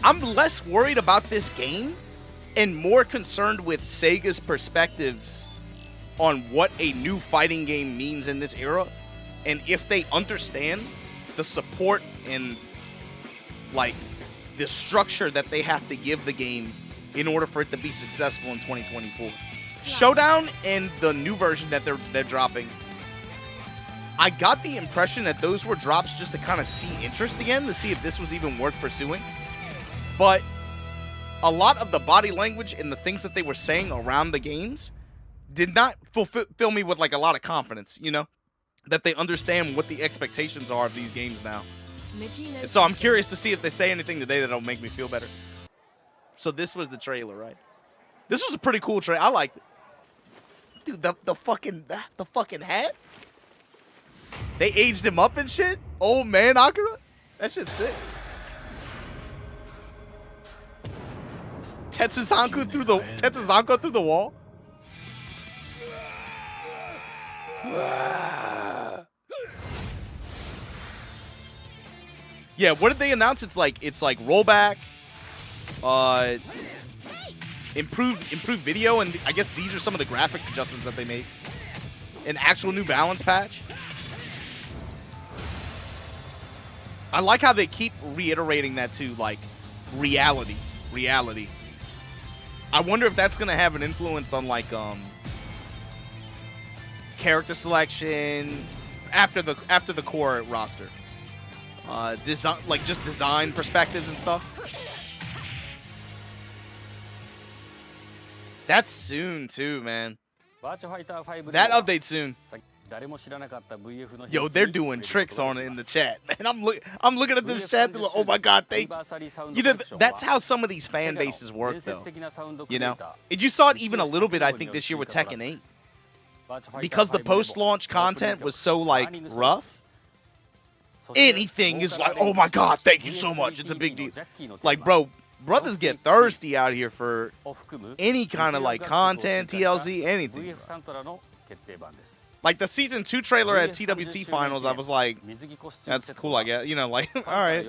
I'm less worried about this game and more concerned with Sega's perspectives on what a new fighting game means in this era, and if they understand the support and like the structure that they have to give the game in order for it to be successful in 2024. Yeah. Showdown and the new version that they're dropping, I got the impression that those were drops just to kind of see interest again, to see if this was even worth pursuing. But a lot of the body language and the things that they were saying around the games did not fill me with like a lot of confidence, you know, that they understand what the expectations are of these games now. And so I'm curious to see if they say anything today that'll make me feel better. So this was the trailer, right? This was a pretty cool trailer. I liked it. Dude, the fucking hat. They aged him up and shit. Old man Akira. That shit's sick. Tetsuzanko through the wall. Yeah, what did they announce? It's like rollback, improved video, and I guess these are some of the graphics adjustments that they made. An actual new balance patch. I like how they keep reiterating that too, like reality. I wonder if that's gonna have an influence on like character selection after the core roster. Design, like just design perspectives and stuff. That's soon too, man. That update soon. Yo, they're doing tricks on it in the chat, and I'm looking at this chat. Like, oh my god, thank you. You know, that's how some of these fan bases work, though. You know, and you saw it even a little bit, I think, this year with Tekken 8, because the post-launch content was so like rough. Anything is like, oh my god, thank you so much. It's a big deal. Like, bro, brothers get thirsty out here for any kind of like content, TLZ, anything. Bro. Like the season 2 trailer at TWT finals, I was like, that's cool, I guess. You know, like, all right.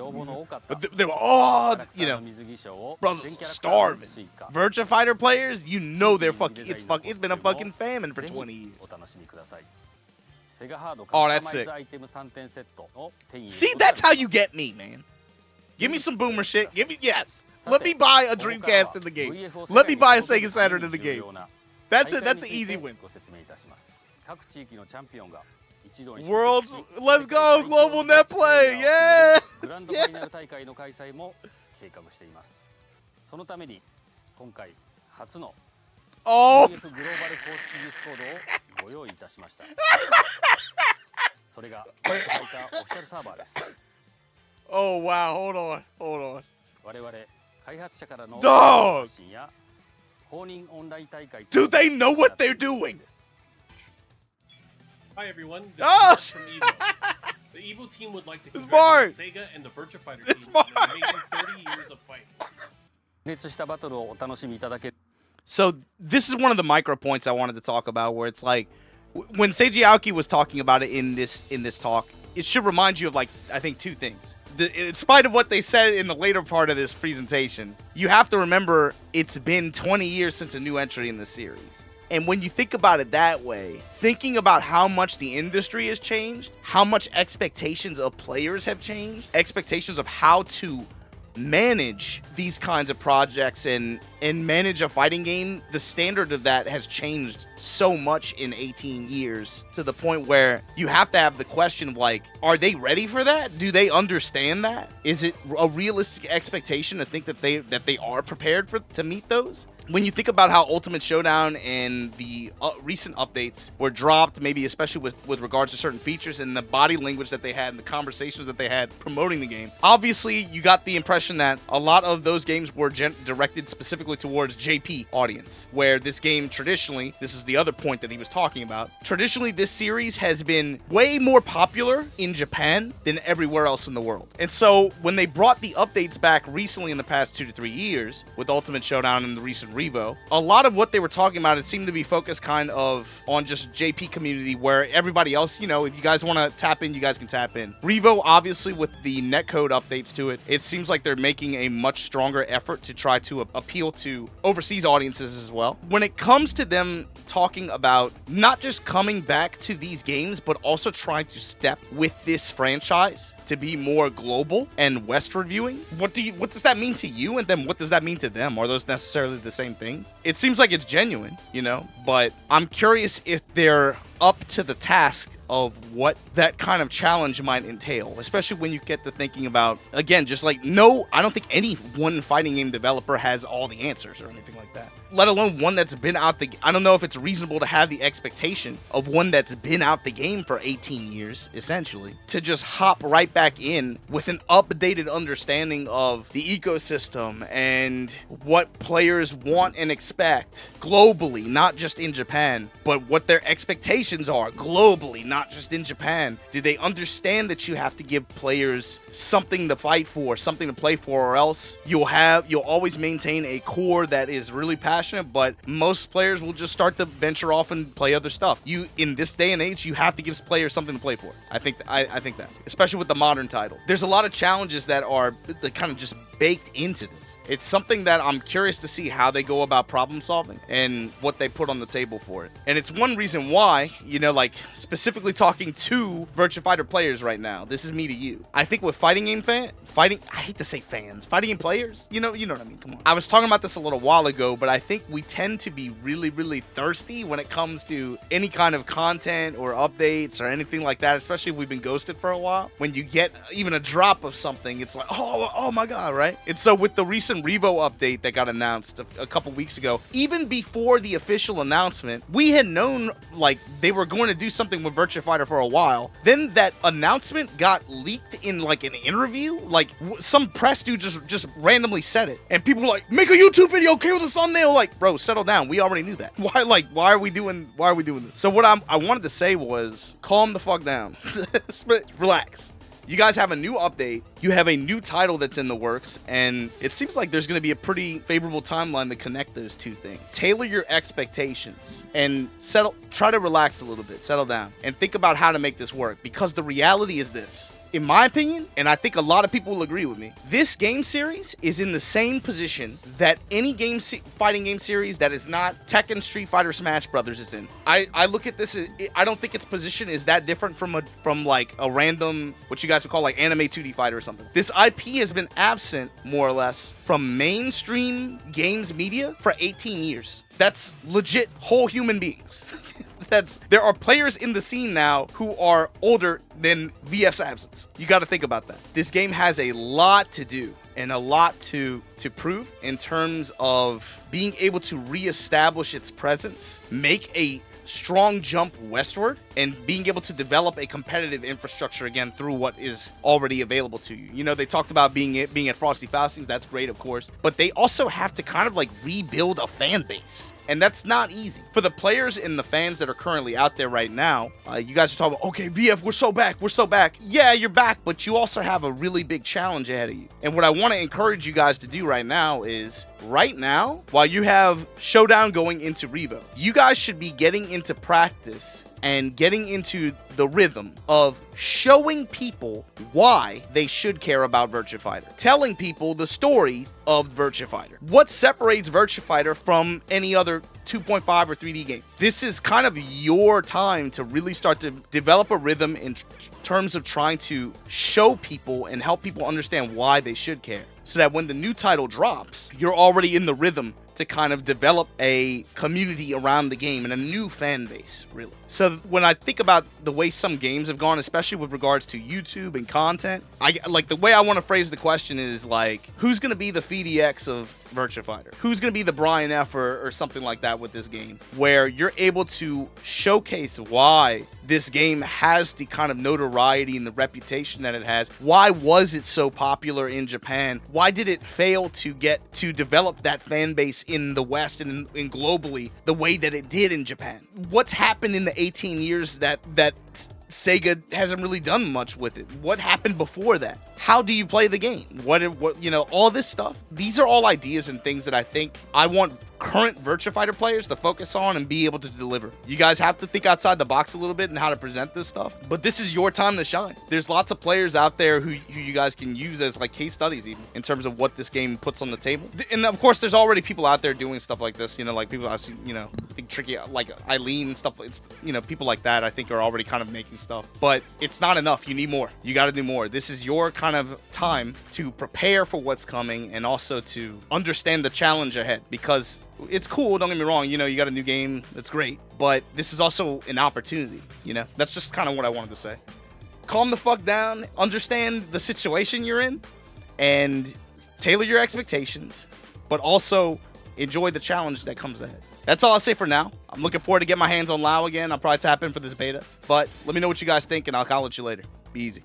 But they were all, you know, brothers starving. Virtua Fighter players, you know they're fucking, it's been a fucking famine for 20 years. Oh, that's sick. See, that's how you get me, man. Give me some boomer shit. Give me, yes. Let me buy a Dreamcast in the game. Let me buy a Sega Saturn in the game. That's it. That's an easy win. Worlds, let's go, global net play, yeah! Oh! Oh wow, hold on. Dog! Do they know what they're doing? Hi everyone, this oh, is from Evo. The Evo team would like to congratulate Sega and the Virtua Fighter team on an amazing 30 years of fighting. So this is one of the micro points I wanted to talk about, where it's like, when Seiji Aoki was talking about it in this talk, it should remind you of like, I think, two things. In spite of what they said in the later part of this presentation, you have to remember it's been 20 years since a new entry in the series. And when you think about it that way, thinking about how much the industry has changed, how much expectations of players have changed, expectations of how to manage these kinds of projects and manage a fighting game, the standard of that has changed so much in 18 years, to the point where you have to have the question of like, are they ready for that? Do they understand that? Is it a realistic expectation to think that they are prepared to meet those? When you think about how Ultimate Showdown and the recent updates were dropped, maybe especially with regards to certain features and the body language that they had and the conversations that they had promoting the game, obviously you got the impression that a lot of those games were directed specifically towards JP audience, where this game traditionally, this is the other point that he was talking about, traditionally this series has been way more popular in Japan than everywhere else in the world. And so when they brought the updates back recently in the past 2 to 3 years with Ultimate Showdown and the recent Revo, a lot of what they were talking about, it seemed to be focused kind of on just JP community, where everybody else, you know, if you guys want to tap in, you guys can tap in. Revo, obviously, with the netcode updates to it, it seems like they're making a much stronger effort to try to appeal to overseas audiences as well. When it comes to them talking about not just coming back to these games, but also trying to step with this franchise to be more global and westward viewing, what does that mean to you, and then what does that mean to them? Are those necessarily the same things? It seems like it's genuine, you know, but I'm curious if they're up to the task of what that kind of challenge might entail, especially when you get to thinking about, again, just like, no, I don't think any one fighting game developer has all the answers or anything like that, let alone one that's been out I don't know if it's reasonable to have the expectation of one that's been out the game for 18 years, essentially, to just hop right back in with an updated understanding of the ecosystem and what players want and expect globally, not just in Japan, but what their expectations are globally, not just in Japan. Do they understand that you have to give players something to fight for, something to play for, or else you'll always maintain a core that is really passionate, but most players will just start to venture off and play other stuff. In this day and age, you have to give players something to play for. I think that, especially with the modern title, there's a lot of challenges that are kind of just baked into this. It's something that I'm curious to see how they go about problem solving and what they put on the table for it. And it's one reason why, you know, like specifically talking to Virtua Fighter players right now, this is me to you. I think with fighting game fighting game players, you know what I mean? Come on. I was talking about this a little while ago, but I think we tend to be really, really thirsty when it comes to any kind of content or updates or anything like that, especially if we've been ghosted for a while. When you get even a drop of something, it's like, oh my God, right? And so with the recent Revo update that got announced a couple weeks ago, even before the official announcement, we had known like they were going to do something with Virtua Fighter for a while. Then that announcement got leaked in like an interview, like some press dude just randomly said it, and people were like, make a YouTube video, okay, with a thumbnail. Like, bro, settle down. We already knew that. Why are we doing this? So what I wanted to say was, calm the fuck down. Relax. You guys have a new update. You have a new title that's in the works, and it seems like there's going to be a pretty favorable timeline to connect those two things. Tailor your expectations and try to relax a little bit, settle down, and think about how to make this work, because the reality is this. In my opinion, and I think a lot of people will agree with me, this game series is in the same position that any fighting game series that is not Tekken, Street Fighter, Smash Brothers is in. I look at this, I don't think its position is that different from like a random, what you guys would call like anime 2D fighter or something. This IP has been absent, more or less, from mainstream games media for 18 years. That's legit whole human beings. There are players in the scene now who are older than VF's absence. You got to think about that. This game has a lot to do and a lot to prove in terms of being able to reestablish its presence, make a strong jump westward, and being able to develop a competitive infrastructure again through what is already available to you. You know, they talked about being at Frosty Faustings. That's great, of course, but they also have to kind of like rebuild a fan base, and that's not easy for the players and the fans that are currently out there right now. You guys are talking about, okay, VF, we're so back. Yeah, you're back, but you also have a really big challenge ahead of you. And what I want to encourage you guys to do right now is, while you have Showdown going into Revo, you guys should be getting into practice and getting into the rhythm of showing people why they should care about Virtua Fighter. Telling people the story of Virtua Fighter. What separates Virtua Fighter from any other 2.5 or 3D game? This is kind of your time to really start to develop a rhythm in terms of trying to show people and help people understand why they should care, so that when the new title drops, you're already in the rhythm to kind of develop a community around the game and a new fan base, really. So when I think about the way some games have gone, especially with regards to YouTube and content, the way I want to phrase the question is like, who's going to be the FDX of Virtua Fighter? Who's going to be the Brian F or something like that with this game, where you're able to showcase why this game has the kind of notoriety and the reputation that it has? Why was it so popular in Japan? Why did it fail to get to develop that fan base in the West and globally the way that it did in Japan? What's happened in the 18 years that Sega hasn't really done much with it? What happened before that? How do you play the game? What all this stuff? These are all ideas and things that I think I want current Virtua Fighter players to focus on and be able to deliver. You guys have to think outside the box a little bit and how to present this stuff, but this is your time to shine. There's lots of players out there who you guys can use as like case studies even in terms of what this game puts on the table. And of course, there's already people out there doing stuff like this, you know, like people I see, you know, I think Tricky, like Eileen and stuff. It's, you know, people like that I think are already kind of making stuff, but it's not enough. You need more. You got to do more. This is your kind of time to prepare for what's coming and also to understand the challenge ahead, because it's cool, don't get me wrong, you know, you got a new game, that's great, but this is also an opportunity, you know? That's just kind of what I wanted to say. Calm the fuck down, understand the situation you're in, and tailor your expectations, but also enjoy the challenge that comes ahead. That's all I'll say for now. I'm looking forward to get my hands on LoL again. I'll probably tap in for this beta, but let me know what you guys think, and I'll holler at you later. Be easy.